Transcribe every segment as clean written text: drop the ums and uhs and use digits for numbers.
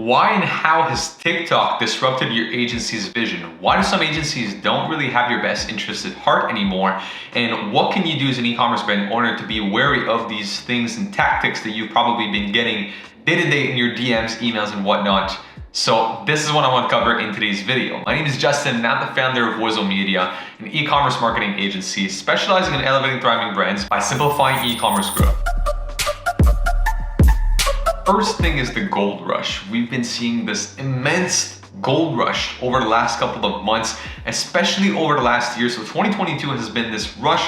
Why and how has TikTok disrupted your agency's vision? Why do some agencies don't really have your best interest at heart anymore? And what can you do as an e-commerce brand in order to be wary of these things and tactics that you've probably been getting day to day in your DMs, emails, and whatnot? So this is what I want to cover in today's video. My name is Justin, and I'm the founder of Wizo Media, an e-commerce marketing agency specializing in elevating thriving brands by simplifying e-commerce growth. First thing is the gold rush. We've been seeing this immense gold rush over the last couple of months, especially over the last year. So 2022 has been this rush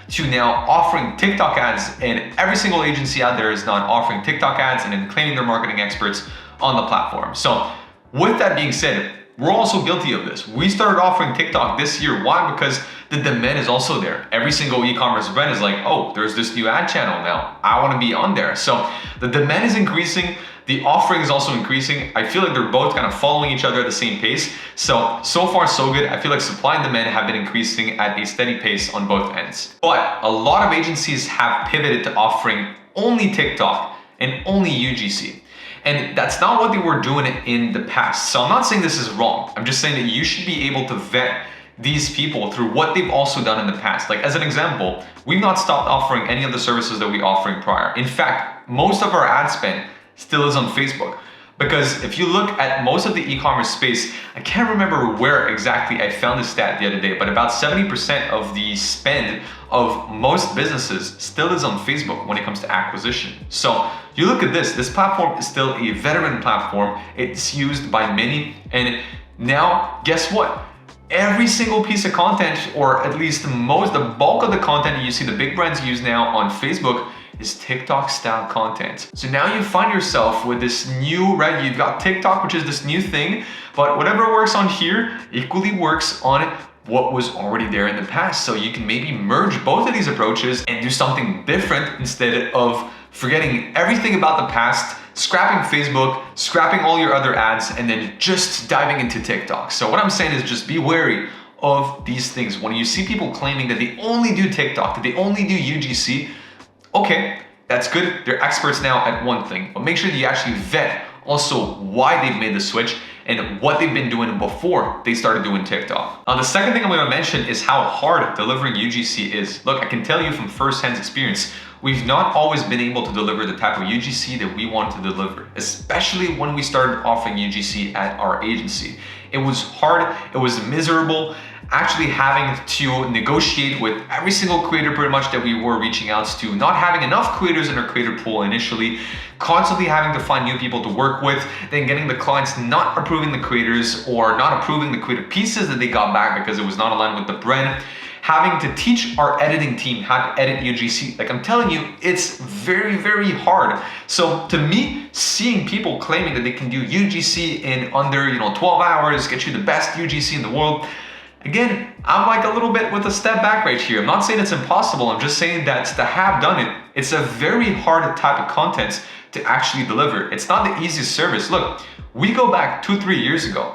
to now offering TikTok ads, and every single agency out there is now offering TikTok ads and then claiming they're marketing experts on the platform. So with that being said, we're also guilty of this. We started offering TikTok this year. Why? Because the demand is also there. Every single e-commerce brand is like, oh, there's this new ad channel now. I want to be on there. So the demand is increasing. The offering is also increasing. I feel like they're both kind of following each other at the same pace. So far so good. I feel like supply and demand have been increasing at a steady pace on both ends. But a lot of agencies have pivoted to offering only TikTok and only UGC. And that's not what they were doing in the past. So I'm not saying this is wrong. I'm just saying that you should be able to vet these people through what they've also done in the past. Like as an example, we've not stopped offering any of the services that we were offering prior. In fact, most of our ad spend still is on Facebook. Because if you look at most of the e-commerce space, I can't remember where exactly I found this stat the other day, but about 70% of the spend of most businesses still is on Facebook when it comes to acquisition. So you look at this platform is still a veteran platform. It's used by many. And now guess what? Every single piece of content, or at least the bulk of the content that you see the big brands use now on Facebook is TikTok style content. So now you find yourself with this new, right? You've got TikTok, which is this new thing, but whatever works on here equally works on what was already there in the past. So you can maybe merge both of these approaches and do something different instead of forgetting everything about the past, scrapping Facebook, scrapping all your other ads, and then just diving into TikTok. So what I'm saying is just be wary of these things. When you see people claiming that they only do TikTok, that they only do UGC, okay, that's good. They're experts now at one thing, but make sure that you actually vet also why they've made the switch and what they've been doing before they started doing TikTok. Now, the second thing I'm going to mention is how hard delivering UGC is. Look, I can tell you from firsthand experience, we've not always been able to deliver the type of UGC that we want to deliver, especially when we started offering UGC at our agency. It was hard, it was miserable, actually having to negotiate with every single creator pretty much that we were reaching out to, not having enough creators in our creator pool initially, constantly having to find new people to work with, then getting the clients not approving the creators or not approving the creative pieces that they got back because it was not aligned with the brand, having to teach our editing team how to edit UGC. Like I'm telling you, it's very, very hard. So to me, seeing people claiming that they can do UGC in under 12 hours, get you the best UGC in the world, again, I'm like a little bit with a step back right here. I'm not saying it's impossible. I'm just saying that to have done it, it's a very hard type of content to actually deliver. It's not the easiest service. Look, we go back 2-3 years ago.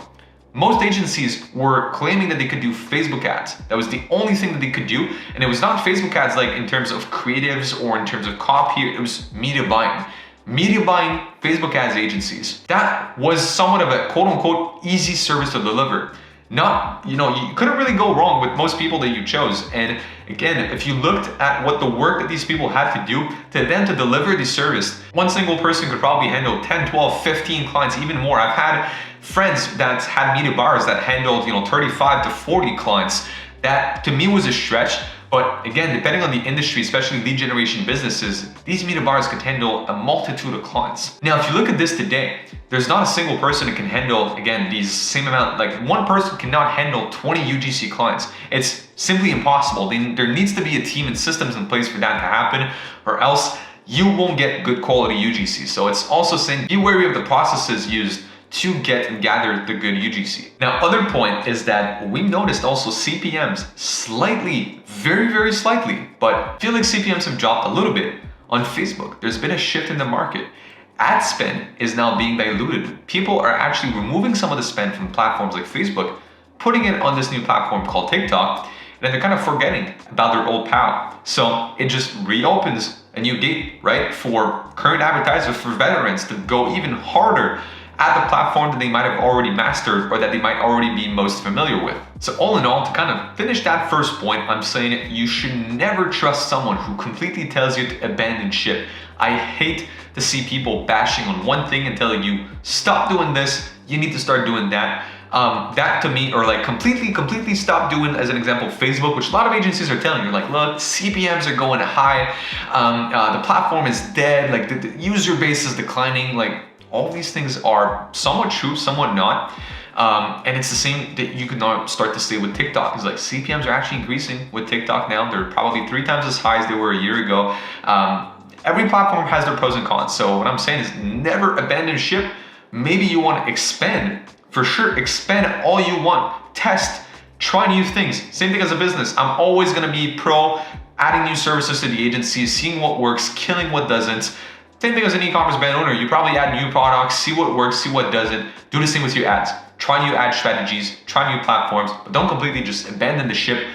Most agencies were claiming that they could do Facebook ads. That was the only thing that they could do. And it was not Facebook ads like in terms of creatives or in terms of copy, it was media buying. Media buying, Facebook ads agencies. That was somewhat of a quote unquote easy service to deliver. You couldn't really go wrong with most people that you chose. And again, if you looked at what the work that these people had to do to deliver the service, one single person could probably handle 10, 12, 15 clients, even more. I've had friends that had media buyers that handled 35 to 40 clients. That to me was a stretch. But again, depending on the industry, especially lead generation businesses, these media buyers could handle a multitude of clients. Now, if you look at this today, there's not a single person that can handle, again, these same amount, like one person cannot handle 20 UGC clients. It's simply impossible. There needs to be a team and systems in place for that to happen, or else you won't get good quality UGC. So it's also saying be wary of the processes used to get and gather the good UGC. Now, other point is that we noticed also CPMs slightly, very, very slightly, but I feel like CPMs have dropped a little bit on Facebook. There's been a shift in the market. Ad spend is now being diluted. People are actually removing some of the spend from platforms like Facebook, putting it on this new platform called TikTok, and then they're kind of forgetting about their old pal. So it just reopens a new gate, right? For current advertisers, for veterans to go even harder at the platform that they might have already mastered or that they might already be most familiar with. So all in all, to kind of finish that first point, I'm saying you should never trust someone who completely tells you to abandon ship. I hate to see people bashing on one thing and telling you, stop doing this, you need to start doing that. That to me, or like completely stop doing, as an example, Facebook, which a lot of agencies are telling you, like, look, CPMs are going high, the platform is dead, like the user base is declining, like all these things are somewhat true, somewhat not. And it's the same that you could now start to say with TikTok. It's like CPMs are actually increasing with TikTok now. They're probably 3 times as high as they were a year ago. Every platform has their pros and cons. So what I'm saying is never abandon ship. Maybe you want to expand. For sure, expand all you want. Test, try new things. Same thing as a business. I'm always gonna be pro adding new services to the agency, seeing what works, killing what doesn't. Same thing as an e-commerce brand owner. You probably add new products, see what works, see what doesn't. Do the same with your ads. Try new ad strategies, try new platforms, but don't completely just abandon the ship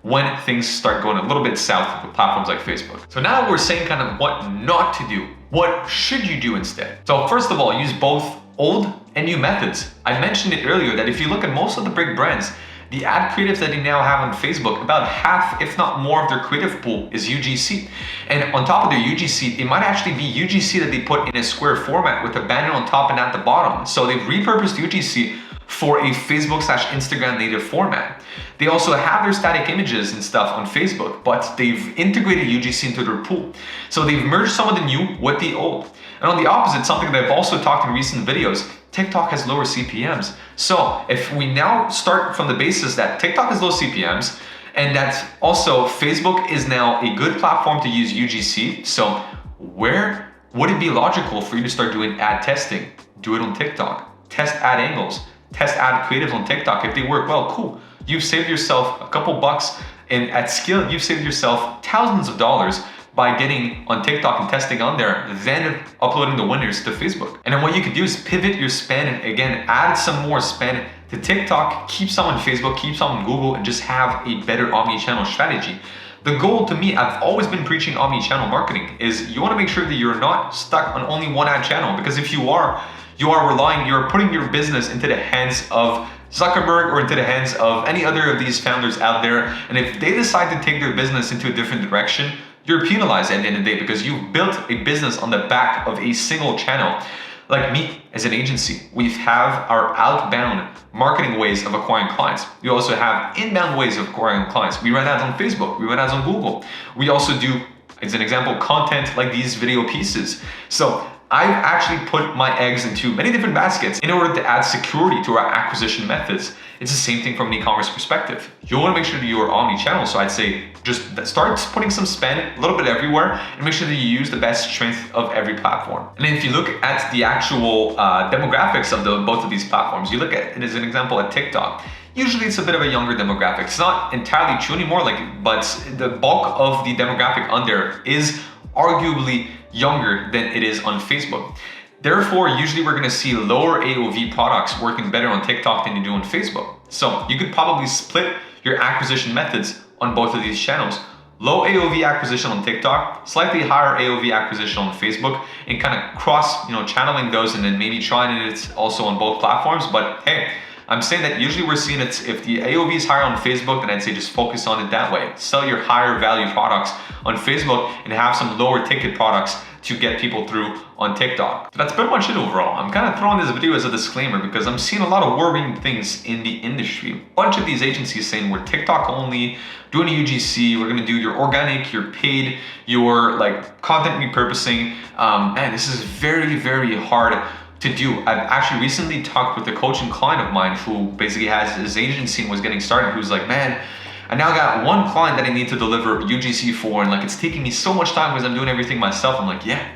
when things start going a little bit south with platforms like Facebook. So now we're saying kind of what not to do. What should you do instead? So first of all, use both old and new methods. I mentioned it earlier that if you look at most of the big brands, the ad creatives that they now have on Facebook, about half, if not more, of their creative pool is UGC. And on top of their UGC, it might actually be UGC that they put in a square format with a banner on top and at the bottom. So they've repurposed UGC for a Facebook/Instagram native format. They also have their static images and stuff on Facebook, but they've integrated UGC into their pool. So they've merged some of the new with the old. And on the opposite, something that I've also talked in recent videos, TikTok has lower CPMs. So if we now start from the basis that TikTok has low CPMs and that also Facebook is now a good platform to use UGC, so where would it be logical for you to start doing ad testing? Do it on TikTok. Test ad angles. Test ad creatives on TikTok. If they work well, cool. You've saved yourself a couple bucks, and at scale, you've saved yourself thousands of dollars by getting on TikTok and testing on there, then uploading the winners to Facebook. And then what you could do is pivot your spend and again, add some more spend to TikTok, keep some on Facebook, keep some on Google, and just have a better omni-channel strategy. The goal to me, I've always been preaching omni-channel marketing, is you wanna make sure that you're not stuck on only one ad channel, because if you're putting your business into the hands of Zuckerberg or into the hands of any other of these founders out there. And if they decide to take their business into a different direction, you're penalized at the end of the day because you've built a business on the back of a single channel. Like me as an agency, we have our outbound marketing ways of acquiring clients. We also have inbound ways of acquiring clients. We run ads on Facebook, we run ads on Google. We also do, as an example, content like these video pieces. So I've actually put my eggs into many different baskets in order to add security to our acquisition methods. It's the same thing from an e-commerce perspective. You want to make sure that you are omni-channel. So I'd say just start putting some spend a little bit everywhere and make sure that you use the best strength of every platform. And then if you look at the actual demographics of both of these platforms, you look at it as an example at TikTok. Usually it's a bit of a younger demographic. It's not entirely true anymore, but the bulk of the demographic on there is arguably younger than it is on Facebook. Therefore, usually we're gonna see lower AOV products working better on TikTok than you do on Facebook. So you could probably split your acquisition methods on both of these channels. Low AOV acquisition on TikTok, slightly higher AOV acquisition on Facebook, and kind of cross, channeling those and then maybe trying it also on both platforms. But hey, I'm saying that usually we're seeing it, if the AOV is higher on Facebook, then I'd say just focus on it that way. Sell your higher value products on Facebook and have some lower ticket products to get people through on TikTok. So that's pretty much it overall. I'm kind of throwing this video as a disclaimer because I'm seeing a lot of worrying things in the industry. A bunch of these agencies saying we're TikTok only, doing UGC, we're gonna do your organic, your paid, your content repurposing. Man, this is very, very hard to do. I've actually recently talked with a coaching client of mine who basically has his agency and was getting started, who's like, man, I now got one client that I need to deliver UGC for, and it's taking me so much time because I'm doing everything myself. I'm like, yeah,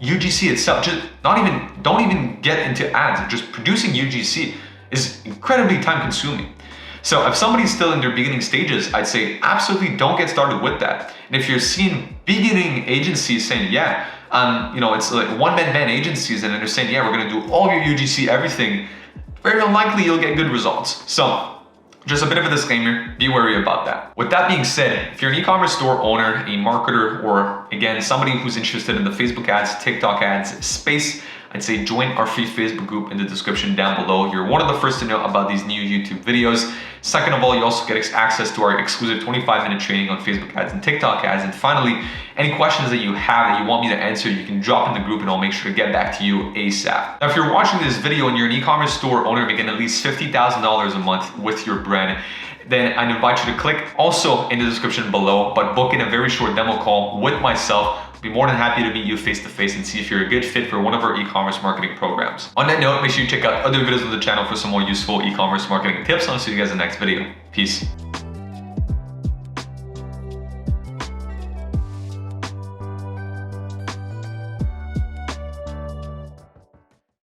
UGC itself, just don't even get into ads. Just producing UGC is incredibly time consuming. So if somebody's still in their beginning stages, I'd say absolutely don't get started with that. And if you're seeing beginning agencies saying, it's like one-man band agencies, and they're saying, we're gonna do all your UGC, everything, very unlikely you'll get good results. So just a bit of a disclaimer, be wary about that. With that being said, if you're an e-commerce store owner, a marketer, or again, somebody who's interested in the Facebook ads, TikTok ads space, I'd say join our free Facebook group in the description down below. You're one of the first to know about these new YouTube videos. Second of all, you also get access to our exclusive 25-minute training on Facebook ads and TikTok ads. And finally, any questions that you have that you want me to answer, you can drop in the group and I'll make sure to get back to you ASAP. Now, if you're watching this video and you're an e-commerce store owner making at least $50,000 a month with your brand, then I'd invite you to click also in the description below, but book in a very short demo call with myself. I'll be more than happy to meet you face to face and see if you're a good fit for one of our e-commerce marketing programs. On that note, make sure you check out other videos on the channel for some more useful e-commerce marketing tips. I'll see you guys in the next video. Peace.